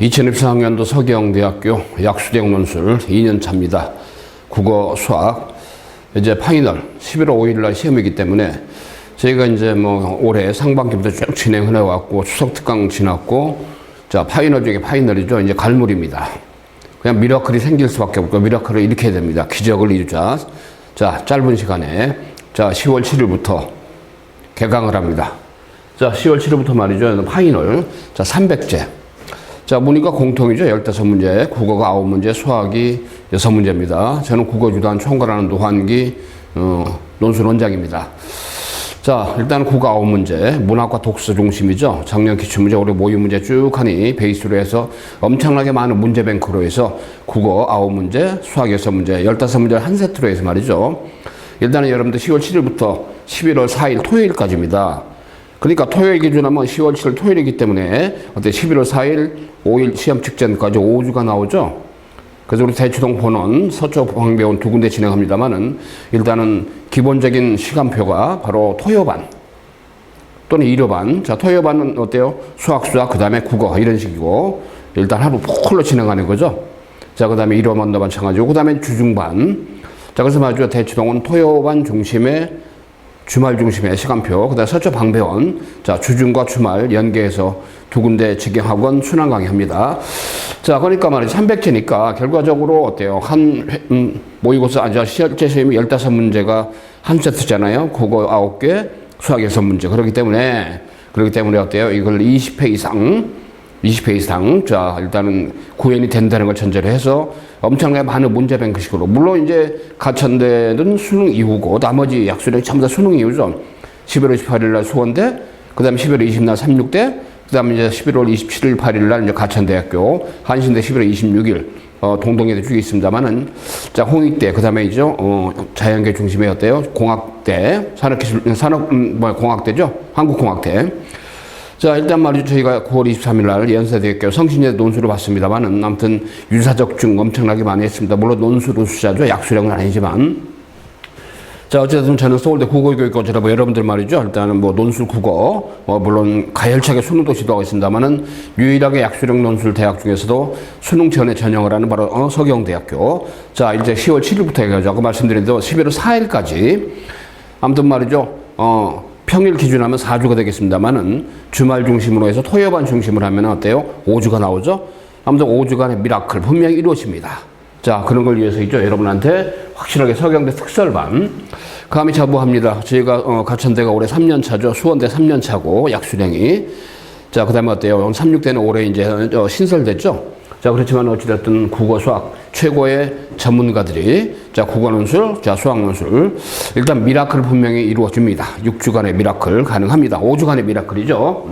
2024학년도 서경대학교 약수령 논술 2년 차입니다. 국어, 수학, 이제 파이널 11월 5일 날 시험이기 때문에 저희가 이제 뭐 올해 상반기부터 쭉 진행해 왔고 추석 특강 지났고 자, 파이널 중에 파이널이죠. 이제 갈물입니다. 그냥 미라클이 생길 수밖에 없고 미라클을 일으켜야 됩니다. 기적을 이루자. 자, 짧은 시간에 자, 10월 7일부터 개강을 합니다. 자, 10월 7일부터 말이죠. 파이널. 자, 300제. 자, 보니까 공통이죠. 15문제, 국어가 9문제, 수학이 6문제입니다. 저는 국어주단 총괄하는 노환기 논술 원장입니다. 자, 일단 국어 9문제, 문학과 독서 중심이죠. 작년 기출문제, 올해 모의문제 쭉 하니 베이스로 해서 엄청나게 많은 문제뱅크로 해서 국어 9문제, 수학 6문제, 15문제를 한 세트로 해서 말이죠. 일단은 여러분들 10월 7일부터 11월 4일 토요일까지입니다. 그러니까 토요일 기준하면 10월 7일 토요일이기 때문에 어때 11월 4일, 5일 시험 직전까지 5주가 나오죠. 그래서 우리 대치동 본원, 서쪽 방배원 두 군데 진행합니다만은 일단은 기본적인 시간표가 바로 토요반 또는 일요반. 자, 토요반은 어때요? 수학, 그 다음에 국어 이런 식이고 일단 하루 풀로 진행하는 거죠. 자, 그 다음에 일요반도 마찬가지고 그 다음에 주중반. 자, 그래서 말이죠. 대치동은 토요반 중심에 주말 중심의 시간표, 그 다음에 서쪽 방배원, 자, 주중과 주말 연계해서 두 군데 직영학원 순환 강의합니다. 자, 그러니까 말이죠. 300제니까 결과적으로 어때요? 모의고사, 실제 시험이 15문제가 한 세트잖아요. 국어 9개, 수학 6문제. 그렇기 때문에 어때요? 이걸 20회 이상, 자, 일단은 구현이 된다는 걸 전제로 해서 엄청나게 많은 문제뱅크식으로. 물론 이제 가천대는 수능 이후고, 나머지 약수령이 전부 다 수능 이후죠. 11월 28일 날 수원대, 그 다음에 11월 20일 날 삼육대, 그 다음에 이제 11월 27일, 8일 날 이제 가천대학교, 한신대 11월 26일, 동동예대 쭉 있습니다만은, 자, 홍익대, 그 다음에 이제, 자연계 중심의 어때요? 공학대, 공학대죠? 한국공학대. 자, 일단 말이죠. 저희가 9월 23일 날 연세대학교 성신여대 논술을 봤습니다만은 아무튼 유사적중 엄청나게 많이 했습니다. 물론 논술 우수자죠. 약수령은 아니지만. 자, 어쨌든 저는 서울대 국어교육과제라 뭐 여러분들 말이죠. 일단은 뭐 논술 국어, 물론 가열차게 수능도 지도하고 있습니다만은 유일하게 약수령 논술 대학 중에서도 수능 전에 전형을 하는 바로 서경대학교. 자, 이제 10월 7일부터 해가지고 아까 말씀드린 대로 11월 4일까지 아무튼 말이죠. 평일 기준하면 4주가 되겠습니다만은 주말 중심으로 해서 토요반 중심으로 하면 어때요? 5주가 나오죠? 아무튼 5주간의 미라클 분명히 이루어집니다. 자, 그런 걸 위해서이죠. 여러분한테 확실하게 서경대 특설반 감히 자부합니다. 저희가 가천대가 올해 3년 차죠. 수원대 3년 차고 약수령이. 자, 그 다음에 어때요? 36대는 올해 이제 신설됐죠. 자, 그렇지만 어찌됐든 국어, 수학 최고의 전문가들이 자, 국어 논술, 자, 수학 논술 일단 미라클 분명히 이루어집니다. 6주간의 미라클 가능합니다. 5주간의 미라클이죠.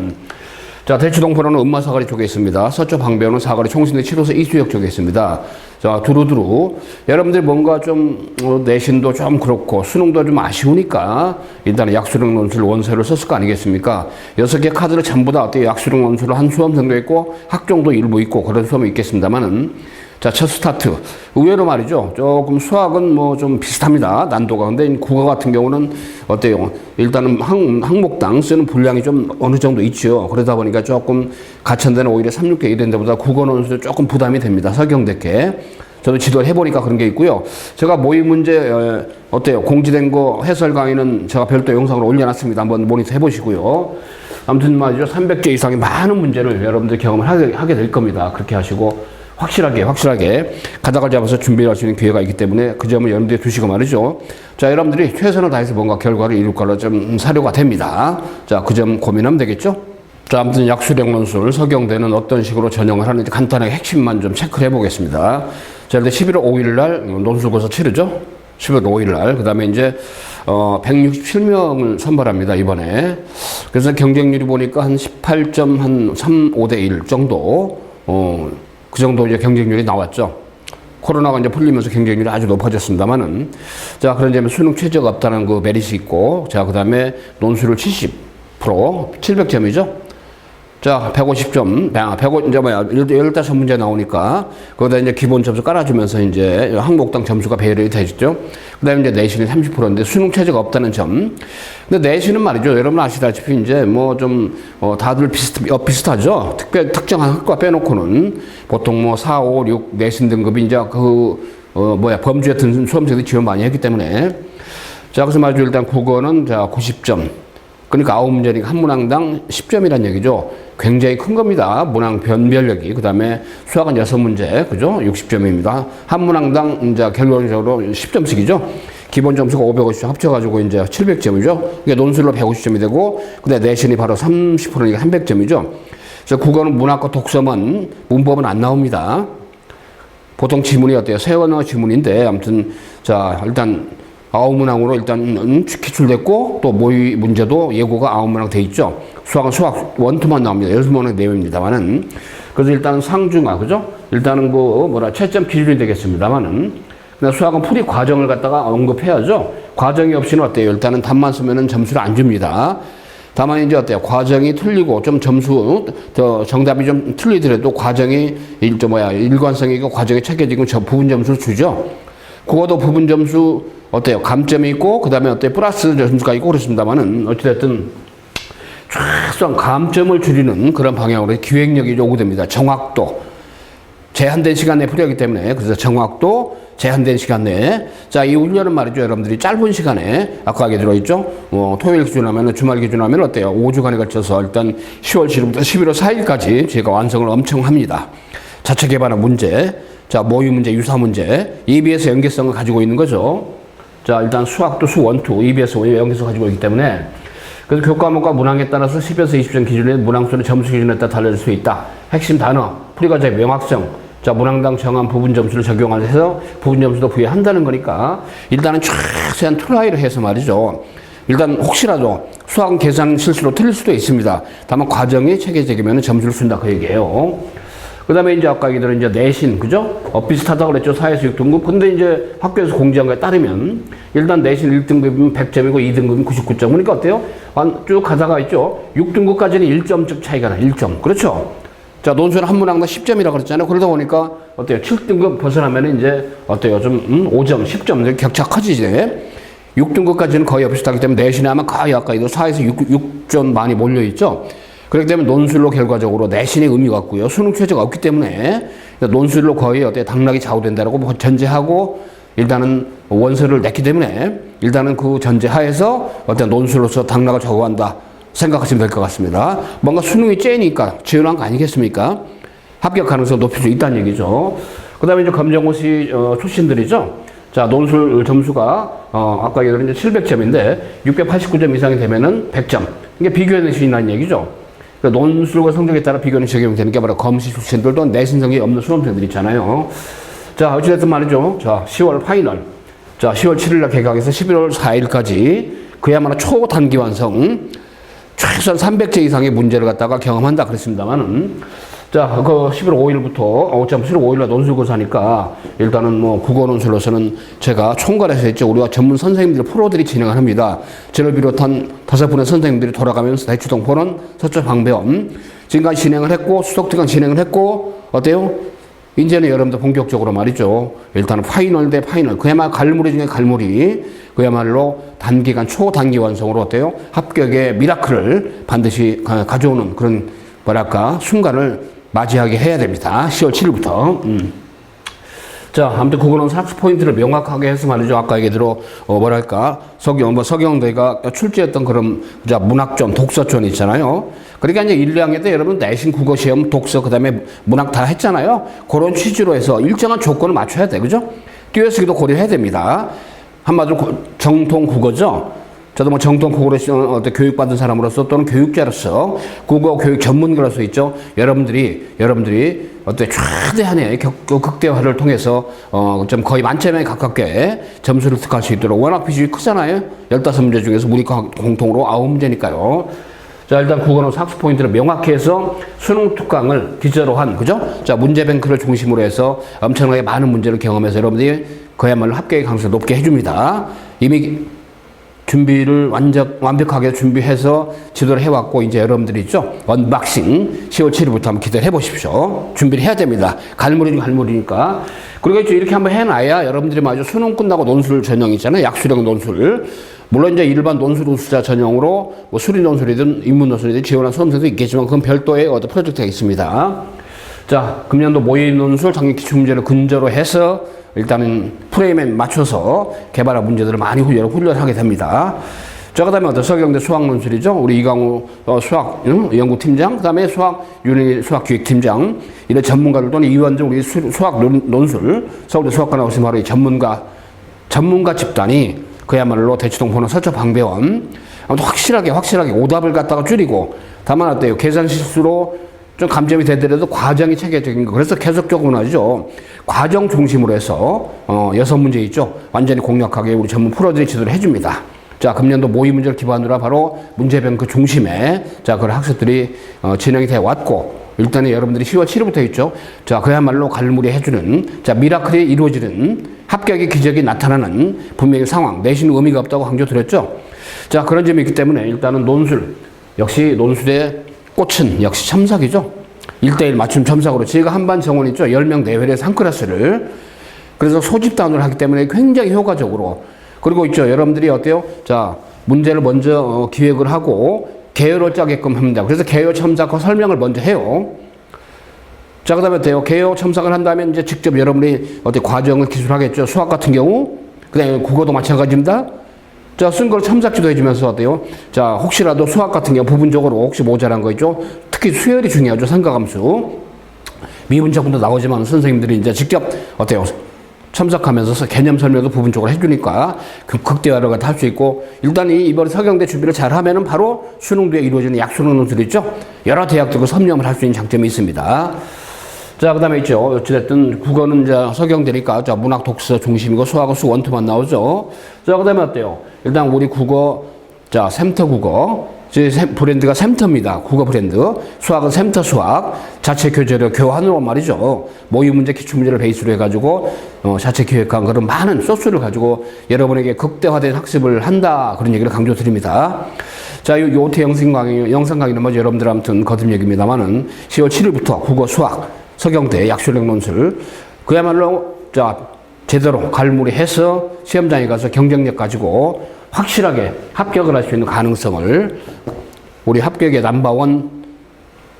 자, 대치동 본원은 음마사거리 쪽에 있습니다. 서쪽 방배원은 사거리 총신대 7호선 이수역 쪽에 있습니다. 자, 두루두루 여러분들 뭔가 좀 내신도 좀 그렇고 수능도 좀 아쉬우니까 일단 약수령 논술 원서를 썼을 거 아니겠습니까? 6개 카드를 전부 다 어때요? 약수령 논술을 한 수험 정도 있고 학종도 일부 있고 그런 수험이 있겠습니다만은 자, 첫 스타트. 의외로 말이죠. 조금 수학은 뭐 좀 비슷합니다. 난도가. 근데 국어 같은 경우는 어때요? 일단은 항목당 쓰는 분량이 좀 어느 정도 있죠. 그러다 보니까 조금 가천대는 오히려 36개 이런 데보다 국어 논술이 조금 부담이 됩니다. 서경대께. 저도 지도를 해보니까 그런 게 있고요. 제가 모의 문제, 어때요? 공지된 거 해설 강의는 제가 별도 영상으로 올려놨습니다. 한번 모니터 해보시고요. 아무튼 말이죠. 300개 이상의 많은 문제를 여러분들 경험을 하게 될 겁니다. 그렇게 하시고. 확실하게 가닥을 잡아서 준비할 수 있는 기회가 있기 때문에 그 점을 염두에 두시고 말이죠. 자, 여러분들이 최선을 다해서 뭔가 결과를 이룰 거라 좀 사료가 됩니다. 자, 그 점 고민하면 되겠죠? 자, 아무튼 약수령 논술 서경대는 어떤 식으로 전형을 하는지 간단하게 핵심만 좀 체크를 해보겠습니다. 자, 일단 11월 5일 날 논술고사 치르죠? 11월 5일 날. 그 다음에 이제, 167명을 선발합니다, 이번에. 그래서 경쟁률이 보니까 한 18.35대 1 정도, 그 정도 이제 경쟁률이 나왔죠. 코로나가 이제 풀리면서 경쟁률이 아주 높아졌습니다만은. 자, 그런 점에 수능 최저가 없다는 그 메리트 있고, 자, 그 다음에 논술을 70%, 700점이죠. 자, 150점, 15문제 나오니까, 거기다 이제 기본 점수 깔아주면서 이제 항목당 점수가 배열이 되죠. 그 다음에 이제 내신이 30%인데 수능 체제가 없다는 점. 근데 내신은 말이죠. 여러분 아시다시피 이제 뭐 좀, 다들 비슷하죠. 특정한 학과 빼놓고는 보통 뭐 4, 5, 6 내신 등급이 이제 범주에 든 수험생들이 지원 많이 했기 때문에. 자, 그래서 말이죠. 일단 국어는 자, 90점. 그러니까 9문제니까 한 문항당 10점이란 얘기죠. 굉장히 큰 겁니다. 문항 변별력이. 그 다음에 수학은 6문제, 그죠? 60점입니다. 한 문항당 이제 결론적으로 10점씩이죠. 기본 점수가 550점 합쳐가지고 이제 700점이죠. 이게 논술로 150점이 되고, 근데 내신이 바로 30%니까 300점이죠. 그래서 국어는 문학과 독서만, 문법은 안 나옵니다. 보통 지문이 어때요? 세원어 지문인데, 아무튼, 자, 일단, 9문항으로 일단 기출됐고 또 모의 문제도 예고가 9문항 돼 있죠. 수학은 수학 1, 2만 나옵니다. 6문항 내용입니다만은. 그래서 일단 상중하, 그죠? 일단은 채점 기준이 되겠습니다만은. 근데 수학은 풀이 과정을 갖다가 언급해야죠. 과정이 없이는 어때요? 일단은 답만 쓰면은 점수를 안 줍니다. 다만 이제 어때요? 과정이 틀리고 좀 점수, 정답이 좀 틀리더라도 과정이 일관성이 있고 과정이 체계적이고 부분 점수를 주죠. 국어도 부분 점수 어때요? 감점이 있고, 그 다음에 어때요? 플러스 점수가 있고 그렇습니다만은, 어찌됐든, 최소한 감점을 줄이는 그런 방향으로 기획력이 요구됩니다. 정확도. 제한된 시간 내에 풀이하기 때문에, 그래서 정확도, 제한된 시간 내에. 자, 이 훈련은 말이죠. 여러분들이 짧은 시간에, 아까 얘기 들어있죠? 토요일 기준하면, 주말 기준하면 어때요? 5주간에 걸쳐서 일단 10월 7일부터 11월 4일까지 제가 완성을 엄청 합니다. 자체 개발한 문제, 자, 모의 문제, 유사 문제, EBS 연계성을 가지고 있는 거죠. 자, 일단 수학도 수 1, 2, EBS 연계성 가지고 있기 때문에 그래서 교과목과 문항에 따라서 10에서 20점 기준의 문항수는 점수 기준에 따라 달라질 수 있다. 핵심 단어, 풀이과정의 명확성, 자, 문항당 정한 부분 점수를 적용해서 부분 점수도 부여한다는 거니까 일단은 최대한 트라이를 해서 말이죠. 일단 혹시라도 수학은 계산 실수로 틀릴 수도 있습니다. 다만 과정이 체계적이면 점수를 준다 그 얘기예요. 그 다음에 이제 아까 얘기들은 이제 내신, 그죠? 비슷하다고 그랬죠. 4에서 6등급. 근데 이제 학교에서 공지한 거에 따르면 일단 내신 1등급이면 100점이고 2등급이면 99점. 그러니까 어때요? 쭉 가다가 있죠. 6등급까지는 1점씩 차이가 나. 1점. 그렇죠? 자, 논술은 한 문항당 10점이라고 그랬잖아요. 그러다 보니까 어때요? 7등급 벗어나면 이제 어때요? 좀 5점, 10점 격차 커지지. 6등급까지는 거의 비슷하기 때문에 내신에 아마 거의 아까 4에서 6점 많이 몰려있죠. 그렇기 때문에 논술로 결과적으로 내신의 의미가 없고요. 수능 최저가 없기 때문에 논술로 거의 당락이 좌우된다라고 전제하고 일단은 원서를 냈기 때문에 일단은 그 전제하에서 논술로서 당락을 좌우한다 생각하시면 될 것 같습니다. 뭔가 수능이 째니까 지원한 거 아니겠습니까? 합격 가능성을 높일 수 있다는 얘기죠. 그 다음에 이제 검정고시 출신들이죠. 자, 논술 점수가 아까 얘기한 700점인데 689점 이상이 되면은 100점. 이게 비교의 내신이라는 얘기죠. 논술과 성적에 따라 비교는 적용되는 게 바로 검시 출신들도 내신 성적이 없는 수험생들 있잖아요. 자, 어찌됐든 말이죠. 자, 10월 파이널. 자, 10월 7일날 개강해서 11월 4일까지 그야말로 초단기 완성. 최소한 300제 이상의 문제를 갖다가 경험한다 그랬습니다만은. 자, 11월 5일부터, 11월 5일날 논술고사니까 일단은 국어 논술로서는 제가 총괄해서 했죠. 우리가 전문 선생님들, 프로들이 진행을 합니다. 저를 비롯한 5분의 선생님들이 돌아가면서 대추동 포론, 서초 방배원 지금까지 진행을 했고, 수석특강 진행을 했고, 어때요? 이제는 여러분들 본격적으로 말이죠. 일단은 파이널 대 파이널. 그야말로 갈무리 중에 갈무리. 그야말로 단기간 초단기 완성으로 어때요? 합격의 미라클을 반드시 가져오는 그런 순간을 맞이하게 해야 됩니다. 10월 7일부터. 자, 아무튼 그거는 학습 포인트를 명확하게 해서 말이죠. 아까 얘기대로, 서경대가 출제했던 그런, 문학점, 독서점 있잖아요. 그러니까 이제 1, 2학년 때 여러분 내신 국어 시험, 독서, 그 다음에 문학 다 했잖아요. 그런 취지로 해서 일정한 조건을 맞춰야 돼. 그죠? 띄어쓰기도 고려해야 됩니다. 한마디로 정통 국어죠. 저도 정통 국어로 교육받은 사람으로서 또는 교육자로서 국어 교육 전문가로서 있죠. 여러분들이 최대한의 극대화를 통해서 좀 거의 만점에 가깝게 점수를 득할 수 있도록 워낙 비중이 크잖아요. 15문제 중에서 문이과 공통으로 9문제니까요. 자, 일단 국어는 학습 포인트를 명확히 해서 수능 특강을 기저로 한, 그죠? 자, 문제뱅크를 중심으로 해서 엄청나게 많은 문제를 경험해서 여러분들이 그야말로 합격의 가능성을 높게 해줍니다. 이미 준비를 완벽하게 준비해서 지도를 해왔고, 이제 여러분들이 있죠. 언박싱 10월 7일부터 한번 기대를 해보십시오. 준비를 해야 됩니다. 갈무리니까. 그리고 이렇게 한번 해놔야 여러분들이 마저 수능 끝나고 논술 전형 있잖아요. 약수령 논술. 물론 이제 일반 논술 우수자 전형으로 뭐 수리 논술이든 인문 논술이든 지원한 수험생도 있겠지만 그건 별도의 어떤 프로젝트가 있습니다. 자, 금년도 모의 논술 장기 기출문제를 근저로 해서 일단은 프레임에 맞춰서 개발한 문제들을 많이 훈련하게 됩니다. 자, 그 다음에 어떤 서경대 수학 논술이죠. 우리 이강우 수학 연구팀장, 그 다음에 윤희 수학기획팀장, 이런 전문가들 또는 이원들 우리 수학 논술, 서울대 수학과 나오신 바로 이 전문가 집단이 그야말로 대치동 보는 서초 방배원, 아무튼 확실하게 오답을 갖다가 줄이고, 다만 어때요? 계산 실수로 좀 감점이 되더라도 과정이 체계적인 거. 그래서 계속적으로 하죠. 과정 중심으로 해서 6문제 있죠. 완전히 공략하게 우리 전문 프로들이 지도를 해줍니다. 자, 금년도 모의 문제를 기반으로 바로 문제뱅크 중심에 자, 그런 학습들이 진행이 돼 왔고, 일단은 여러분들이 10월 7일부터 있죠. 자, 그야말로 갈무리 해주는, 자, 미라클이 이루어지는 합격의 기적이 나타나는 분명히 상황, 내신 의미가 없다고 강조드렸죠. 자, 그런 점이 있기 때문에 일단은 논술, 역시 논술의 꽃은 역시 첨삭이죠. 1대1 맞춤 첨삭으로 저희가 한반 정원 있죠. 10명 내외에서 한 클래스를. 그래서 소집단으로 하기 때문에 굉장히 효과적으로. 그리고 있죠. 여러분들이 어때요? 자, 문제를 먼저 기획을 하고 개요를 짜게끔 합니다. 그래서 개요 첨삭과 설명을 먼저 해요. 자, 그 다음에 어때요? 개요 첨삭을 한 다음에 이제 직접 여러분이 어떻게 과정을 기술하겠죠. 수학 같은 경우. 그 다음에 국어도 마찬가지입니다. 자, 쓴 걸 첨삭지도 해주면서 어때요? 자, 혹시라도 수학 같은 경우 부분적으로 혹시 모자란 거 있죠? 특히 수열이 중요하죠. 삼각함수. 미분적분도 나오지만 선생님들이 이제 직접 어때요? 첨삭하면서 개념 설명도 부분적으로 해주니까 극대화를 할 수 있고, 일단 이번 서경대 준비를 잘 하면은 바로 수능 뒤에 이루어지는 약수능 논술 있죠? 여러 대학들과 섭렵을 할 수 있는 장점이 있습니다. 자, 그 다음에 있죠. 어찌됐든 국어는 이제 서경대니까 자, 문학 독서 중심이고 수학은 수 원투만 나오죠. 자, 그 다음에 어때요? 일단 우리 국어, 자, 샘터 국어. 제 브랜드가 샘터입니다. 국어 브랜드. 수학은 샘터 수학. 자체 교재를 교환으로 말이죠. 모의 문제, 기출문제를 베이스로 해가지고, 자체 기획한 그런 많은 소스를 가지고 여러분에게 극대화된 학습을 한다. 그런 얘기를 강조드립니다. 자, 요태 영상 강의는 뭐 여러분들 아무튼 거듭 얘기입니다만은 10월 7일부터 국어, 수학, 서경대, 약수령 논술. 그야말로, 자, 제대로 갈무리해서 시험장에 가서 경쟁력 가지고 확실하게 합격을 할 수 있는 가능성을 우리 합격의 넘버원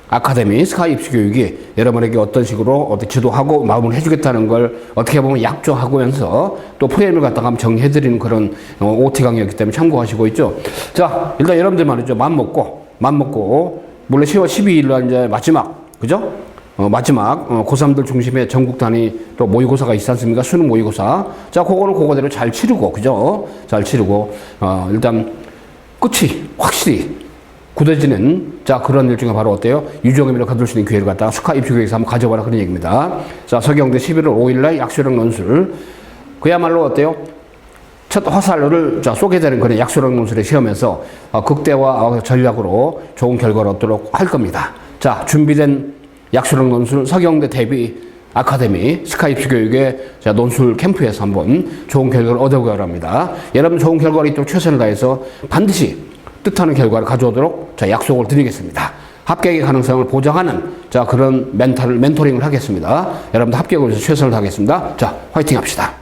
아카데미 스카이 입시 교육이 여러분에게 어떤 식으로 어떻게 지도하고 마음을 해주겠다는 걸 어떻게 보면 약조하면서 또 프레임을 갖다가 한번 정리해드리는 그런 OT 강의였기 때문에 참고하시고 있죠. 자, 일단 여러분들 말이죠. 맘 먹고 물론 10월 12일 날 이제 마지막, 그죠? 마지막 고3들 중심의 전국 단위 또 모의고사가 있지 않습니까? 수능 모의고사. 자, 그거는 그거대로 잘 치르고, 그죠? 잘 치르고 일단 끝이 확실히 굳어지는 자, 그런 일종의 바로 어때요? 유종의미를 거둘 수 있는 기회를 갖다가 스카 입시 교육에서 한번 가져봐라 그런 얘기입니다. 자, 서경대 11월 5일날 약수령 논술. 그야말로 어때요? 첫 화살을 자, 쏘게 되는 그런 약수령 논술의 시험에서 극대화 전략으로 좋은 결과를 얻도록 할 겁니다. 자, 준비된 약수령 논술 서경대 대비 아카데미 스카이 입시 교육의 자, 논술 캠프에서 한번 좋은 결과를 얻어보기 바랍니다. 여러분 좋은 결과를 있도록 최선을 다해서 반드시 뜻하는 결과를 가져오도록 자, 약속을 드리겠습니다. 합격의 가능성을 보장하는 자, 그런 멘토링을 하겠습니다. 여러분들 합격을 위해서 최선을 다하겠습니다. 자, 화이팅 합시다.